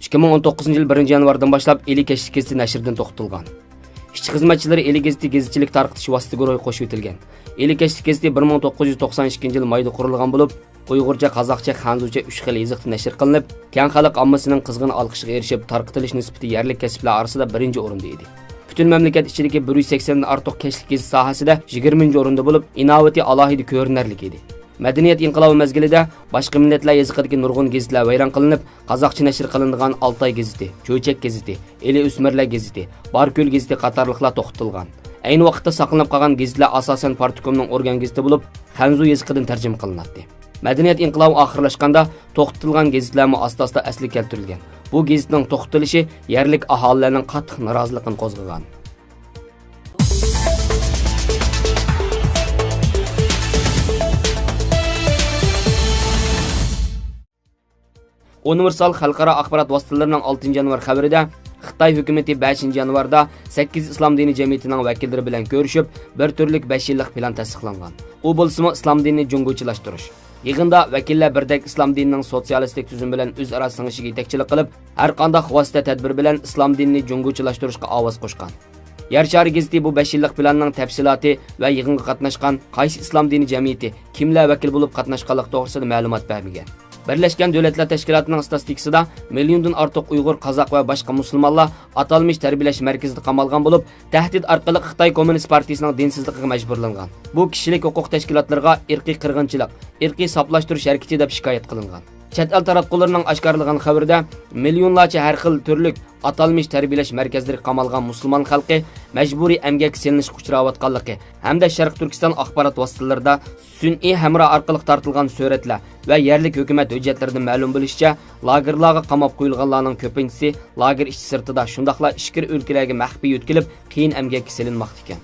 2019 yil 1 yanvardan başlap Elik gazeti nashrdan to'xtatilgan. İşçi xizmatchilari Elik gazetchilik tarqitish vosita guruhi qo'shib etilgan. Elik gazeti 1992 yil mayda qurilgan bo'lib, Uyg'urcha, Qozoqcha, Xanzucha 3 xil yozıqda nashr qilinib, keng xalq ommasining qizg'in olqishiga erishib, tarqitilish nisbati yerlik kasblar orasida 1-o'rinda edi. Butun mamlakat ichidagi 180 dan ortiq kashlik gazet sohasida 20-o'rinda bo'lib, innovati alohida ko'rinarlik edi. Madaniyat inqilobi mezgilida boshqa millatlar yozig'idagi nurg'un gazetlar vayron qilinib, qozoqcha nashr qilinadigan Altay gazeti, Cho'chak gazeti, Eli o'smirlar gazeti, Barko'l gazeti qatorliqlar to'xtatilgan. Ayni vaqtda saqlanib qolgan gazetlar asosan Partikomning organ gazeti bo'lib, Xanzu yoziqidan tarjima qilinadi. Madaniyat inqilobi oxirlashganda to'xtatilgan gazetlarmi asta-asta asli keltirilgan. Bu gazetning to'xtatilishi yerlik aholilarning qattiq noroziligini qo'zg'agan. Universal xalqaro axborot vositalarining 6 yanvar xabarida Xitoy hukumatı 5 yanvarda 8 islom dini jamiyatining vakillari bilan ko'rishib, bir turlik 5 yillik plan tasdiqlangan. U bo'lsa islom dinini jungochilashtirish. Yig'inda vakillar birdek islom dinining sotsialistik tuzum bilan o'zaro sing'ishiga yetakchilik qilib, har qanday vosita tadbir bilan islom dinini jungochilashtirishga ovoz qo'shgan. Yer shari gazeti bu 5 yillik planning tafsiloti va yig'inga qatnashgan qaysi islom dini jamiyati kimlar vakil bo'lib qatnashganligi to'g'risida ma'lumot bermagan. Birleşken Devletler Teşkilatı'nın statistikasida milyondan ortiq Uyg'ur, Qozoq va boshqa musulmonlar atalmış tarbiyalash markazida qamalgan bo'lib, tahdid orqali Xitoy Kommunist partiyasining dinsizligiga majburlangan. Bu kishilik huquq tashkilotlariga irqiy qirg'inchilik, irqiy saplashtirish harakati deb shikoyat qilingan. Chet el taratqullarining oshkorlagan xabarida milyonlarcha har xil turlik atalmış tarbiyalash markazlariga qamalgan musulmon xalqi majburiy emgak silinishga uchrayotganligi hamda Sharq Turkiston axborot vositalarida sun'iy hamra orqali tartilgan suratlar va yerlik hukumat hujjatlaridan ma'lum bo'lishicha, lagerlarga qamab qo'yilganlarning ko'pinchisi lager ichi sirtida shundaqla ishkir o'lkalarga maxfiy o'tkilib, qiyin emgakka silinmoqda ekan.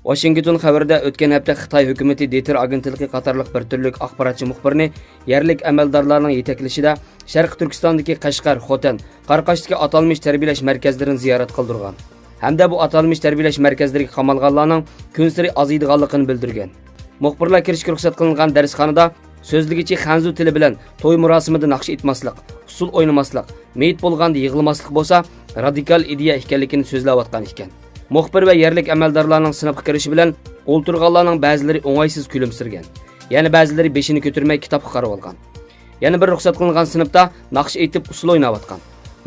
Washington xabarida o'tgan hafta Xitoy hukumati Deter agentligi qatorliq bir turlik axborotchi muxbirni yerlik amaldorlarning yetaklashida Sharq Turkistondagi Qashqar, Xotan, Qarqashdagi atalmış tarbiyalash markazlarini ziyorat qildirgan. Hamda bu atalmış tarbiyalash markazlariga qamalganlarning kun sari aziydiganligini bildirgan. Muxbirlar kirishga ruxsat qilingan darsxonada so'zligichi Xanzu tili bilan to'y murosimida naqsh etmaslik, usul o'ynamaslik, meyit bo'lganda yig'ilmaslik bo'lsa, radikal ideya ekanligini so'zlayotgan ekan. Muxbir va yerlik amaldorlarning sinfga kirishi bilan o'ltirganlarning ba'zilari o'ng'aysiz kulimsirgan. Yana ba'zilari beshini ko'tarmay kitobga qarab olgan. Yana bir ruxsat qilingan sinfda naqsh aytib usul o'ynayotgan.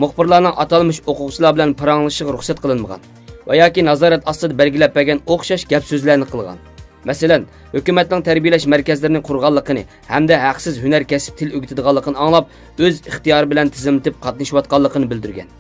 Muxbirlarning atalmış o'quvchilar bilan paranglashishiga ruxsat qilinmagan va yoki nazorat ostida belgilab bergan o'xshash gap so'zlarni qilgan. Masalan, hukumatning tarbiyalash markazlarining qurganligini hamda haqsiz hunar kasb til o'rgatadiganligini anglab, o'z ixtiyori bilan tizimtib qatnashayotganligini bildirgan.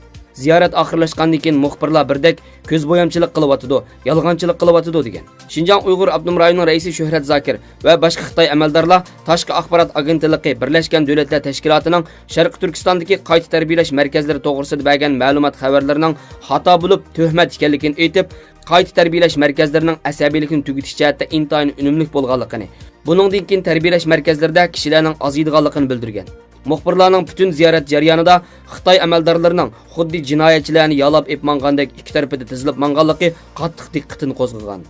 Ziyorat oxirlashgandan keyin muxbirlar birdek ko'z bo'yamchilik qilyotidi, yolg'onchilik qilyotidi degan. Shinjang Uyg'ur Abdum rayoning raisi Shuhrat Zakir va boshqa Xitoy amaldorlar Tashqi axborot agentligi Birlashgan Davlatlar Tashkilotining Sharq Turkistondagi qayta tarbiyalash markazlari to'g'risida bergan ma'lumot xabarlarining xato bo'lib, tuhmat ekanligini aytib, qayta tarbiyalash markazlarining asabiylikni tugutish jihatda intayin unumli bo'lganligini, buningdan keyin tarbiyalash markazlarida kishilarning oziydiganligini bildirgan. Muxbirlarning butun ziyorat jarayonida Xitoy amaldorlarining xuddi jinoyatchilarni yalab epmangandek ikki tarafida tizilib manganligi qattiq diqqatini qo'zg'agan.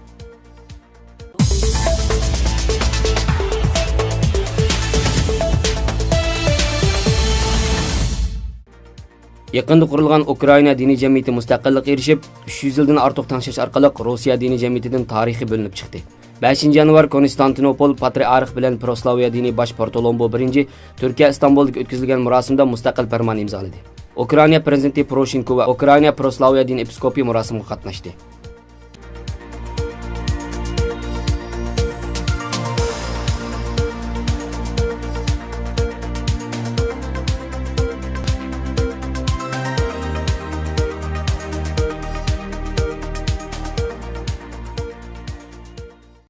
Yaqinda qurilgan Ukraina diniy jamiyati mustaqillikka erishib, 300 yildan ortiq tangshash orqali Rossiya diniy jamiyatidan tarixiy bo'linib chiqdi. 5 yanvar Konstantinopol patriarx bilan Proslaviya diniy bosh Portolombo 1 Turkiya Istanbulda o'tkazilgan marosimda mustaqil farmon imzoladi. Ukraina prezidenti Poroshenko va Ukraina Proslaviya diniy episkopi marosimga qatnashdi.